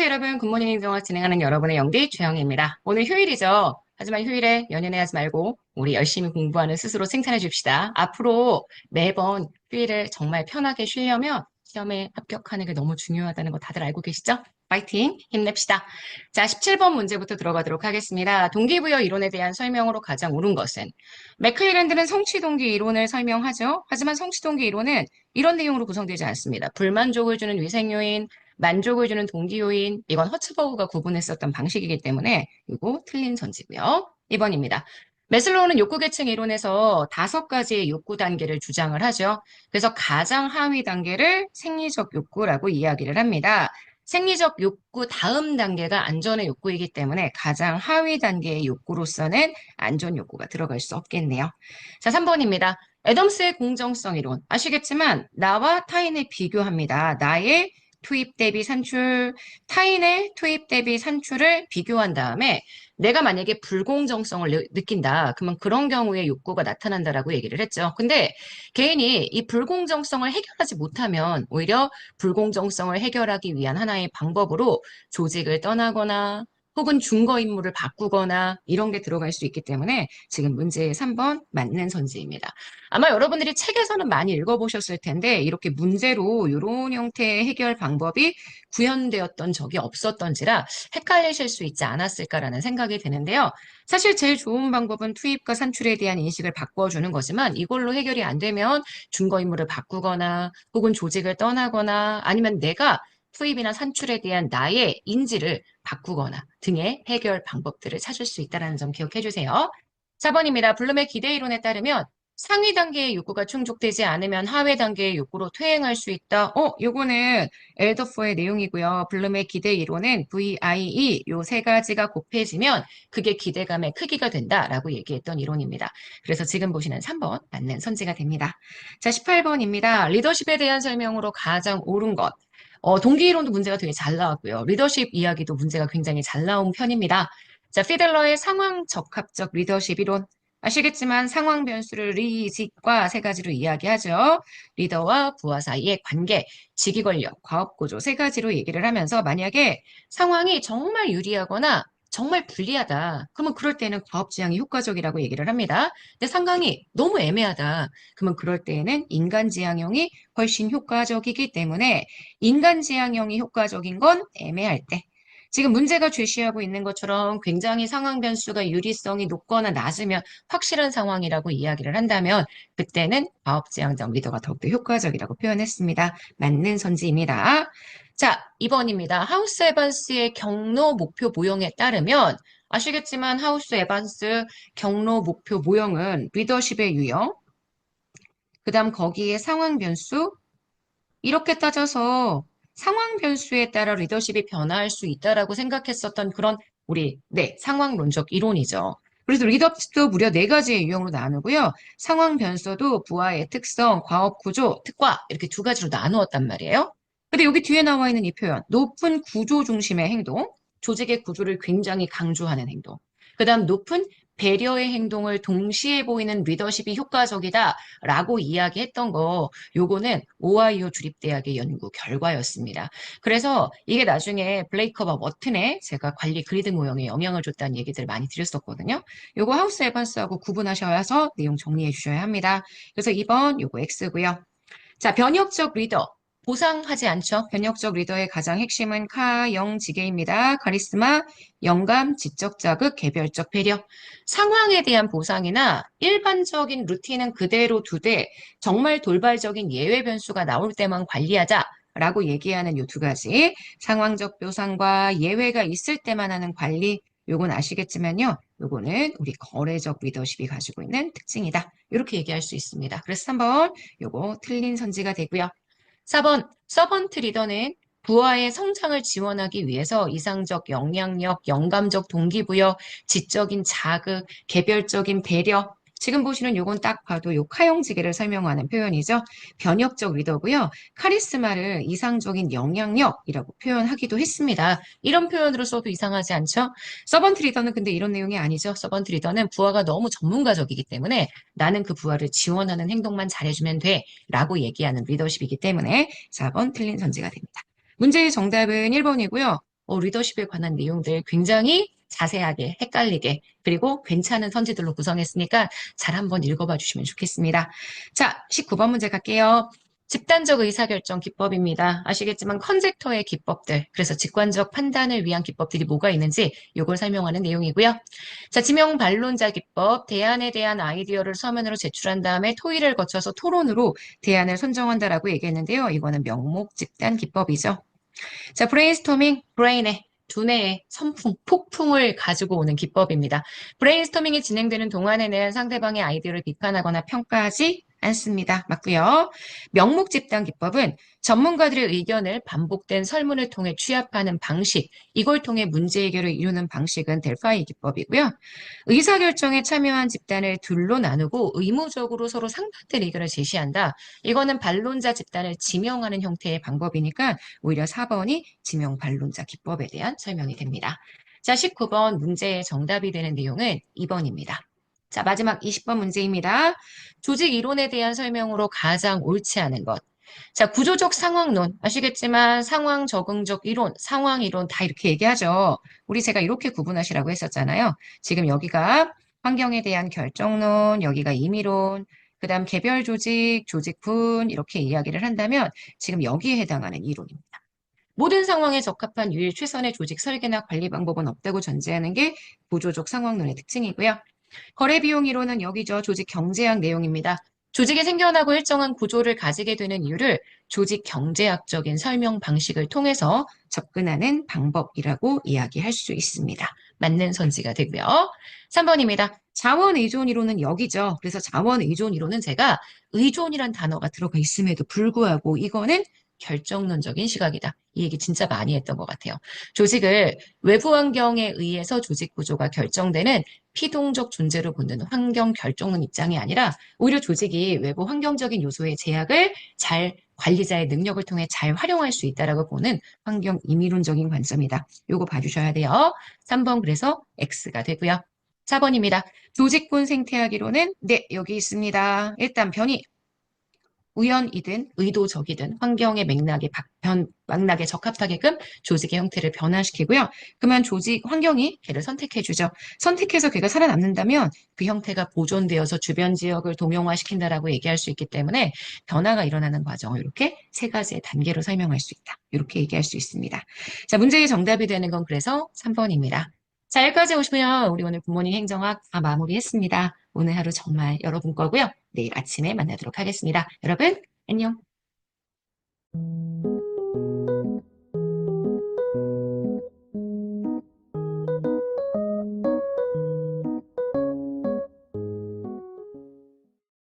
안녕하세요, 여러분. 굿모닝 행정학 진행하는 여러분의 영디 최영희입니다. 오늘 휴일이죠. 하지만 휴일에 연연해하지 말고 우리 열심히 공부하는 스스로 칭찬해 줍시다. 앞으로 매번 휴일을 정말 편하게 쉬려면 시험에 합격하는 게 너무 중요하다는 거 다들 알고 계시죠? 파이팅! 힘냅시다. 자, 17번 문제부터 들어가도록 하겠습니다. 동기부여 이론에 대한 설명으로 가장 옳은 것은 맥클리랜드는 성취동기 이론을 설명하죠. 하지만 성취동기 이론은 이런 내용으로 구성되지 않습니다. 불만족을 주는 위생요인, 만족을 주는 동기 요인, 이건 허츠버그가 구분했었던 방식이기 때문에 이거 틀린 선지고요. 2번입니다. 매슬로우는 욕구 계층 이론에서 5가지의 욕구 단계를 주장을 하죠. 그래서 가장 하위 단계를 생리적 욕구라고 이야기를 합니다. 생리적 욕구 다음 단계가 안전의 욕구이기 때문에 가장 하위 단계의 욕구로서는 안전 욕구가 들어갈 수 없겠네요. 자, 3번입니다. 애덤스의 공정성 이론. 아시겠지만 나와 타인을 비교합니다. 나의 투입 대비 산출, 타인의 투입 대비 산출을 비교한 다음에 내가 만약에 불공정성을 느낀다. 그러면 그런 경우에 욕구가 나타난다라고 얘기를 했죠. 근데 개인이 이 불공정성을 해결하지 못하면 오히려 불공정성을 해결하기 위한 하나의 방법으로 조직을 떠나거나 혹은 증거인물을 바꾸거나 이런 게 들어갈 수 있기 때문에 지금 문제 3번 맞는 선지입니다. 아마 여러분들이 책에서는 많이 읽어보셨을 텐데 이렇게 문제로 이런 형태의 해결 방법이 구현되었던 적이 없었던지라 헷갈리실 수 있지 않았을까라는 생각이 드는데요. 사실 제일 좋은 방법은 투입과 산출에 대한 인식을 바꿔주는 거지만 이걸로 해결이 안 되면 증거인물을 바꾸거나 혹은 조직을 떠나거나 아니면 내가 투입이나 산출에 대한 나의 인지를 바꾸거나 등의 해결 방법들을 찾을 수 있다는 점 기억해 주세요. 4번입니다. 블룸의 기대 이론에 따르면 상위 단계의 욕구가 충족되지 않으면 하위 단계의 욕구로 퇴행할 수 있다. 요거는 엘더포의 내용이고요. 블룸의 기대 이론은 VIE 요 세 가지가 곱해지면 그게 기대감의 크기가 된다라고 얘기했던 이론입니다. 그래서 지금 보시는 3번 맞는 선지가 됩니다. 자, 18번입니다. 리더십에 대한 설명으로 가장 옳은 것. 동기 이론도 문제가 되게 잘 나왔고요. 리더십 이야기도 문제가 굉장히 잘 나온 편입니다. 자, 피델러의 상황 적합적 리더십 이론. 아시겠지만 상황 변수를 리직과 세 가지로 이야기하죠. 리더와 부하 사이의 관계, 직위 권력, 과업 구조 세 가지로 얘기를 하면서 만약에 상황이 정말 유리하거나 정말 불리하다. 그러면 그럴 때는 과업 지향이 효과적이라고 얘기를 합니다. 근데 상황이 너무 애매하다. 그러면 그럴 때에는 인간 지향형이 훨씬 효과적이기 때문에 인간 지향형이 효과적인 건 애매할 때. 지금 문제가 제시하고 있는 것처럼 굉장히 상황 변수가 유리성이 높거나 낮으면 확실한 상황이라고 이야기를 한다면 그때는 과업지향적 리더가 더욱더 효과적이라고 표현했습니다. 맞는 선지입니다. 자, 2번입니다. 하우스 에반스의 경로 목표 모형에 따르면 아시겠지만 하우스 에반스 경로 목표 모형은 리더십의 유형, 그 다음 거기에 상황 변수, 이렇게 따져서 상황 변수에 따라 리더십이 변화할 수 있다라고 생각했었던 그런 상황론적 이론이죠. 그래서 리더십도 무려 4가지의 유형으로 나누고요. 상황 변수도 부하의 특성, 과업 구조, 특과 이렇게 2가지로 나누었단 말이에요. 근데 여기 뒤에 나와 있는 이 표현, 높은 구조 중심의 행동, 조직의 구조를 굉장히 강조하는 행동. 그 다음 높은 배려의 행동을 동시에 보이는 리더십이 효과적이다라고 이야기했던 거, 요거는 오하이오 주립대학의 연구 결과였습니다. 그래서 이게 나중에 블레이커와 워튼의 제가 관리 그리드 모형에 영향을 줬다는 얘기들을 많이 드렸었거든요. 요거 하우스 에반스하고 구분하셔서 내용 정리해 주셔야 합니다. 그래서 2번 요거 X고요. 자, 변혁적 리더. 보상하지 않죠. 변혁적 리더의 가장 핵심은 카영지계입니다. 카리스마, 영감, 지적 자극, 개별적 배려. 상황에 대한 보상이나 일반적인 루틴은 그대로 두되 정말 돌발적인 예외 변수가 나올 때만 관리하자라고 얘기하는 이 2가지. 상황적 보상과 예외가 있을 때만 하는 관리. 요건 아시겠지만요. 요거는 우리 거래적 리더십이 가지고 있는 특징이다. 이렇게 얘기할 수 있습니다. 그래서 3번 요거 틀린 선지가 되고요. 4번 서번트 리더는 부하의 성장을 지원하기 위해서 이상적 영향력, 영감적 동기부여, 지적인 자극, 개별적인 배려. 지금 보시는 요건 딱 봐도 요 카용지계를 설명하는 표현이죠. 변혁적 리더고요. 카리스마를 이상적인 영향력이라고 표현하기도 했습니다. 이런 표현으로 써도 이상하지 않죠? 서번트 리더는 근데 이런 내용이 아니죠. 서번트 리더는 부하가 너무 전문가적이기 때문에 나는 그 부하를 지원하는 행동만 잘해주면 돼 라고 얘기하는 리더십이기 때문에 4번 틀린 선지가 됩니다. 문제의 정답은 1번이고요. 리더십에 관한 내용들 굉장히 자세하게, 헷갈리게, 그리고 괜찮은 선지들로 구성했으니까 잘 한번 읽어봐 주시면 좋겠습니다. 자, 19번 문제 갈게요. 집단적 의사결정 기법입니다. 아시겠지만 컨젝터의 기법들, 그래서 직관적 판단을 위한 기법들이 뭐가 있는지 이걸 설명하는 내용이고요. 자, 지명 반론자 기법, 대안에 대한 아이디어를 서면으로 제출한 다음에 토의를 거쳐서 토론으로 대안을 선정한다라고 얘기했는데요. 이거는 명목 집단 기법이죠. 자, 브레인스토밍, 브레인의 두뇌의 선풍, 폭풍을 가지고 오는 기법입니다. 브레인스토밍이 진행되는 동안에는 상대방의 아이디어를 비판하거나 평가하지 않습니다. 맞고요. 명목 집단 기법은 전문가들의 의견을 반복된 설문을 통해 취합하는 방식, 이걸 통해 문제 해결을 이루는 방식은 델파이 기법이고요. 의사결정에 참여한 집단을 둘로 나누고 의무적으로 서로 상반된 의견을 제시한다. 이거는 반론자 집단을 지명하는 형태의 방법이니까 오히려 4번이 지명 반론자 기법에 대한 설명이 됩니다. 자, 19번 문제의 정답이 되는 내용은 2번입니다. 자, 마지막 20번 문제입니다. 조직 이론에 대한 설명으로 가장 옳지 않은 것. 자, 구조적 상황론. 아시겠지만 상황 적응적 이론, 상황 이론 다 이렇게 얘기하죠. 우리 제가 이렇게 구분하시라고 했었잖아요. 지금 여기가 환경에 대한 결정론, 여기가 임의론, 그다음 개별 조직, 조직분 이렇게 이야기를 한다면 지금 여기에 해당하는 이론입니다. 모든 상황에 적합한 유일 최선의 조직 설계나 관리 방법은 없다고 전제하는 게 구조적 상황론의 특징이고요. 거래 비용 이론은 여기죠. 조직 경제학 내용입니다. 조직이 생겨나고 일정한 구조를 가지게 되는 이유를 조직 경제학적인 설명 방식을 통해서 접근하는 방법이라고 이야기할 수 있습니다. 맞는 선지가 되고요. 3번입니다. 자원 의존 이론은 여기죠. 그래서 자원 의존 이론은 제가 의존이란 단어가 들어가 있음에도 불구하고 이거는 결정론적인 시각이다. 이 얘기 진짜 많이 했던 것 같아요. 조직을 외부 환경에 의해서 조직 구조가 결정되는 피동적 존재로 보는 환경 결정론 입장이 아니라 오히려 조직이 외부 환경적인 요소의 제약을 잘 관리자의 능력을 통해 잘 활용할 수 있다라고 보는 환경 임의론적인 관점이다. 요거 봐주셔야 돼요. 3번 그래서 X가 되고요. 4번입니다. 조직군 생태학이론은 네, 여기 있습니다. 일단 변이 우연이든 의도적이든 환경의 맥락에 적합하게끔 조직의 형태를 변화시키고요. 그러면 조직 환경이 걔를 선택해주죠. 선택해서 걔가 살아남는다면 그 형태가 보존되어서 주변 지역을 동용화시킨다라고 얘기할 수 있기 때문에 변화가 일어나는 과정을 이렇게 세 가지의 단계로 설명할 수 있다. 이렇게 얘기할 수 있습니다. 자, 문제의 정답이 되는 건 그래서 3번입니다. 자, 여기까지 오시면 우리 오늘 굿모닝 행정학 다 마무리했습니다. 오늘 하루 정말 여러분 거고요. 내일 아침에 만나도록 하겠습니다. 여러분, 안녕.